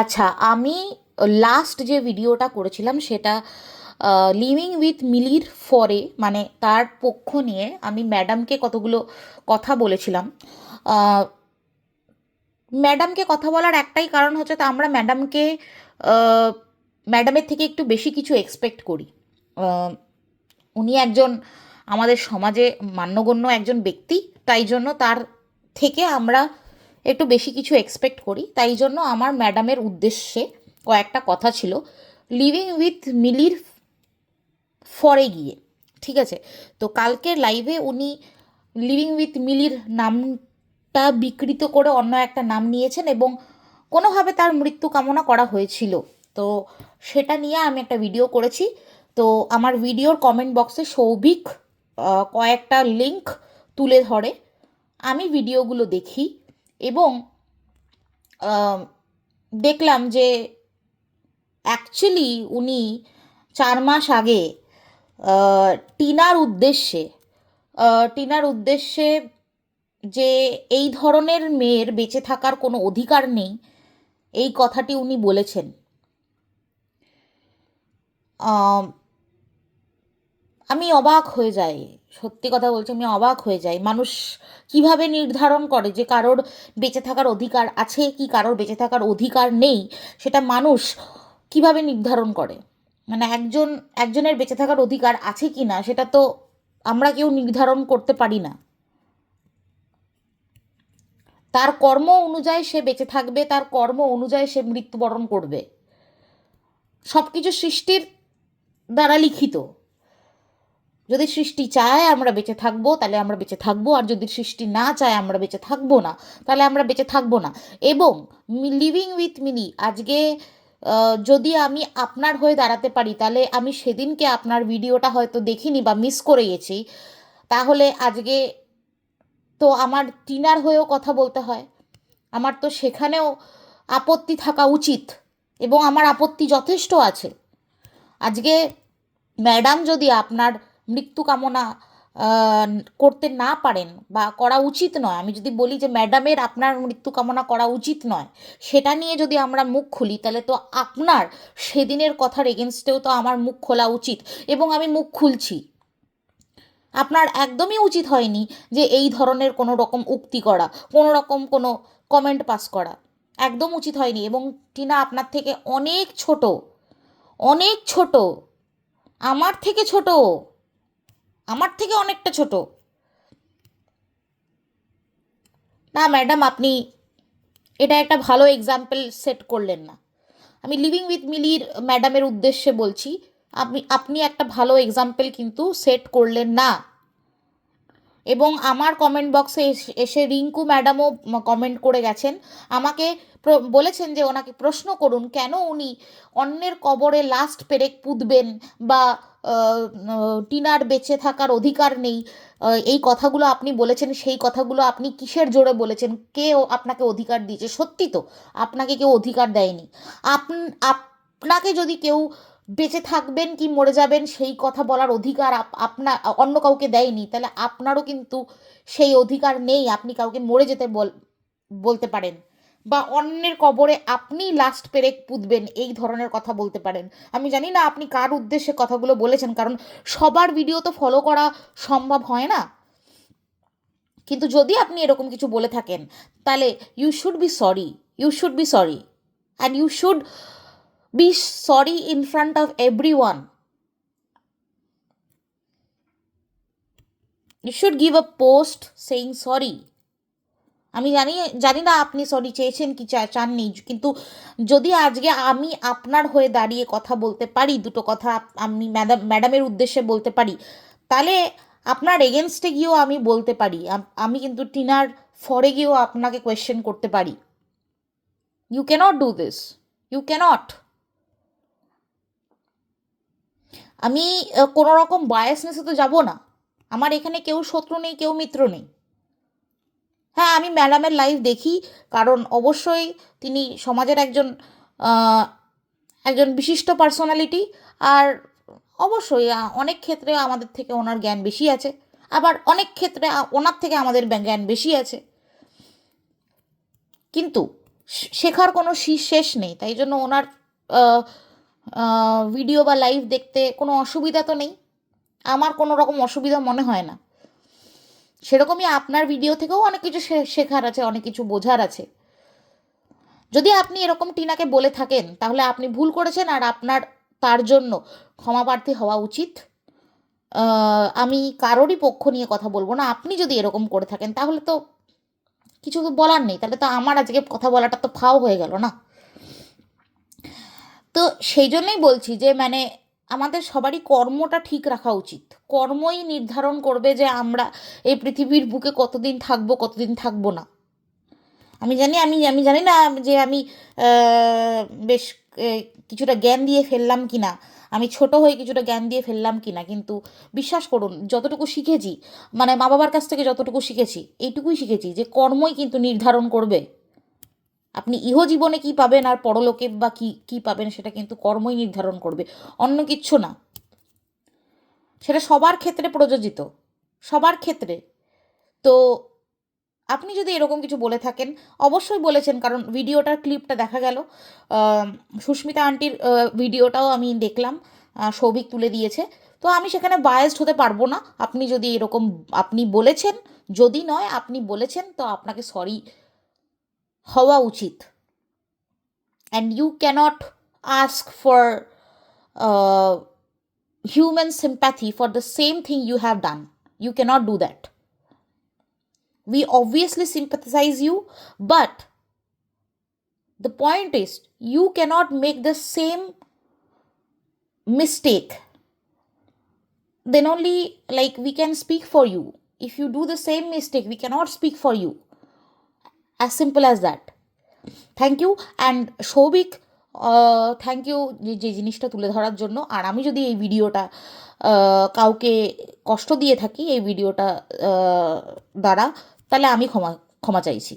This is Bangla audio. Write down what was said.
আচ্ছা, আমি লাস্ট যে ভিডিওটা করেছিলাম সেটা লিভিং উইথ মিলির ফরে, মানে তার পক্ষ নিয়ে আমি ম্যাডামকে কতগুলো কথা বলেছিলাম। আহ, ম্যাডামকে কথা বলার একটাই কারণ হচ্ছে, তা আমরা ম্যাডামের থেকে একটু বেশি কিছু এক্সপেক্ট করি। আহ, উনি একজন আমাদের সমাজে মান্যগণ্য একজন ব্যক্তি, তাই জন্য তার থেকে আমরা একটু বেশি কিছু এক্সপেক্ট করি। তাই জন্য আমার ম্যাডামের উদ্দেশ্যে কয়েকটা কথা ছিল লিভিং উইথ মিলির ফরে গিয়ে। ঠিক আছে, তো কালকের লাইভে উনি লিভিং উইথ মিলির নামটা বিকৃত করে অন্য একটা নাম নিয়েছেন এবং কোনোভাবে তার মৃত্যু কামনা করা হয়েছিল। তো সেটা নিয়ে আমি একটা ভিডিও করেছি। তো আমার ভিডিওর কমেন্ট বক্সে সৌভিক কয়েকটা লিংক তুলে ধরে। আমি ভিডিওগুলো দেখি এবং আহ, দেখলাম যে অ্যাকচুয়ালি উনি 4 মাস আগে আহ, টিনার উদ্দেশ্যে টিনার উদ্দেশ্যে যে এই ধরনের মেয়ের বেঁচে থাকার কোনো অধিকার নেই, এই কথাটি উনি বলেছেন। আম, আমি অবাক হয়ে যাই, সত্যি কথা বলছি, আমি অবাক হয়ে যাই। মানুষ কিভাবে নির্ধারণ করে যে কারোর বেঁচে থাকার অধিকার আছে কি কারোর বেঁচে থাকার অধিকার নেই, সেটা মানুষ কিভাবে নির্ধারণ করে? মানে একজনের বেঁচে থাকার অধিকার আছে কি না সেটা তো আমরা কেউ নির্ধারণ করতে পারি না। তার কর্ম অনুযায়ী সে বেঁচে থাকবে, তার কর্ম অনুযায়ী সে মৃত্যুবরণ করবে। সব কিছু সৃষ্টির দ্বারা লিখিত। যদি সৃষ্টি চায় আমরা বেঁচে থাকবো তাহলে আমরা বেঁচে থাকবো, আর যদি সৃষ্টি না চায় আমরা বেঁচে থাকবো না, তাহলে আমরা বেঁচে থাকবো না। এবং লিভিং উইথ মিনি আজকে যদি আমি আপনার হয়ে দাঁড়াতে পারি, তাহলে আমি সেদিনকে আপনার ভিডিওটা হয়তো দেখিনি বা মিস করে গেছি, তাহলে আজকে তো আমার টিনার হয়েও কথা বলতে হয়। আমার তো সেখানেও আপত্তি থাকা উচিত এবং আমার আপত্তি যথেষ্ট আছে। আজকে ম্যাডাম যদি আপনার মৃত্যু কামনা আহ, করতে না পারেন বা করা উচিত নয়, আমি যদি বলি যে ম্যাডামের আপনার মৃত্যু কামনা করা উচিত নয়, সেটা নিয়ে যদি আমরা মুখ খুলি, তাহলে তো আপনার সেদিনের কথার এগেনস্টেও তো আমার মুখ খোলা উচিত এবং আমি মুখ খুলছি। আপনার একদমই উচিত হয়নি যে এই ধরনের কোনো রকম উক্তি করা, কোনো রকম কোনো কমেন্ট পাস করা, একদম উচিত হয়নি। এবং টিনা আপনার থেকে অনেক ছোট, অনেক ছোট, আমার থেকে ছোট, আমার থেকে অনেকটা ছোট। না ম্যাডাম, আপনি এটা একটা ভালো এক্সাম্পল সেট করলেন না। আমি লিভিং উইথ মিলির ম্যাডামের উদ্দেশ্যে বলছি, আপনি আপনি একটা ভালো এক্সাম্পল কিন্তু সেট করলেন না। এবং আমার কমেন্ট বক্সে এসে রিঙ্কু ম্যাডামও কমেন্ট করে গেছেন, আমাকে বলেছেন যে ওনাকে প্রশ্ন করুন কেন উনি অন্যের কবরে লাস্ট পেরেক পুঁতবেন বা টিনার বেঁচে থাকার অধিকার নেই। এই কথাগুলো আপনি বলেছেন, সেই কথাগুলো আপনি কিসের জোরে বলেছেন? কে আপনাকে অধিকার দিয়েছে? সত্যি তো আপনাকে কেউ অধিকার দেয়নি। আপনাকে যদি কেউ বেঁচে থাকবেন কি মরে যাবেন সেই কথা বলার অধিকার আপনার অন্য কাউকে দেয়নি, তাহলে আপনারও কিন্তু সেই অধিকার নেই আপনি কাউকে মরে যেতে বলতে পারেন বা অন্যের কবরে আপনি লাস্ট পেরেক পুঁতবেন এই ধরনের কথা বলতে পারেন। আমি জানি না আপনি কার উদ্দেশ্যে কথাগুলো বলেছেন, কারণ সবার ভিডিও তো ফলো করা সম্ভব হয় না। কিন্তু যদি আপনি এরকম কিছু বলে থাকেন, তাহলে you should be sorry, you should be sorry, and you should be sorry in front of everyone. You should give a post saying sorry. আমি জানি জানি না আপনি সরি চেয়েছেন কি চাননি, কিন্তু যদি আজকে আমি আপনার হয়ে দাঁড়িয়ে কথা বলতে পারি, দুটো কথা আমি ম্যাডামের উদ্দেশ্যে বলতে পারি, তাহলে আপনার এগেনস্টে গিয়েও আমি বলতে পারি, আমি কিন্তু টিনার ফরে গিয়েও আপনাকে কোয়েশ্চেন করতে পারি। You cannot do this, you cannot. আমি কোনো রকম বায়াসনেসে তো যাব না। আমার এখানে কেউ শত্রু নেই, কেউ মিত্র নেই। হ্যাঁ, আমি ম্যাডামের লাইভ দেখি, কারণ অবশ্যই তিনি সমাজের আহ, একজন বিশিষ্ট পার্সোনালিটি। আর অবশ্যই অনেক ক্ষেত্রে আমাদের থেকে ওনার জ্ঞান বেশি আছে, আবার অনেক ক্ষেত্রে ওনার থেকে আমাদের জ্ঞান বেশি আছে। কিন্তু শেখার কোনো শেষ নেই, তাই জন্য ওনার ভিডিও বা লাইভ দেখতে কোনো অসুবিধা তো নেই, আমার কোনো রকম অসুবিধা মনে হয় না। সেরকমই আপনার ভিডিও থেকেও অনেক কিছু শেখার আছে, অনেক কিছু বোঝার আছে। যদি আপনি এরকম টিনাকে বলে থাকেন তাহলে আপনি ভুল করেছেন, আর আপনার তার জন্য ক্ষমাপ্রার্থী হওয়া উচিত। আমি কারোরই পক্ষ নিয়ে কথা বলবো না। আপনি যদি এরকম করে থাকেন তাহলে তো কিছু তো বলার নেই, তাহলে তো আমার আজকে কথা বলাটা তো ফাও হয়ে গেল না। তো সেই জন্যই বলছি যে মানে আমাদের সবারই কর্মটা ঠিক রাখা উচিত। কর্মই নির্ধারণ করবে যে আমরা এই পৃথিবীর বুকে কতদিন থাকবো, কতদিন থাকবো না। আমি জানি না যে আমি বেশ কিছুটা জ্ঞান দিয়ে ফেললাম কি না, আমি ছোট হয়ে কিছুটা জ্ঞান দিয়ে ফেললাম কি না, কিন্তু বিশ্বাস করুন যতটুকু শিখেছি, মানে মা বাবার কাছ থেকে যতটুকু শিখেছি, এইটুকুই শিখেছি যে কর্মই কিন্তু নির্ধারণ করবে আপনি ইহজীবনে কী পাবেন আর পরলোকে বা কী পাবেন, সেটা কিন্তু কর্মই নির্ধারণ করবে, অন্য কিচ্ছু না। সেটা সবার ক্ষেত্রে প্রযোজিত, সবার ক্ষেত্রে। তো আপনি যদি এরকম কিছু বলে থাকেন, অবশ্যই বলেছেন, কারণ ভিডিওটার ক্লিপটা দেখা গেল। সুস্মিতা আন্টির ভিডিওটাও আমি দেখলাম, সৌভিক তুলে দিয়েছে। তো আমি সেখানে বায়াসড হতে পারবো না। আপনি যদি এরকম আপনি বলেছেন, যদি নয় আপনি বলেছেন, তো আপনাকে সরি হওয়া উচিত। And you cannot ask for human sympathy for the same thing you have done. You cannot do that. We obviously sympathize you, but the point is you cannot make the same mistake. Then only like we can speak for you. If you do the same mistake, we cannot speak for you. As simple as that. Thank you and Souvik, thank you যে জিনিসটা তুলে ধরার জন্য। আর আমি যদি এই ভিডিওটা কাউকে কষ্ট দিয়ে থাকি এই ভিডিওটা দ্বারা, তাহলে আমি ক্ষমা চাইছি।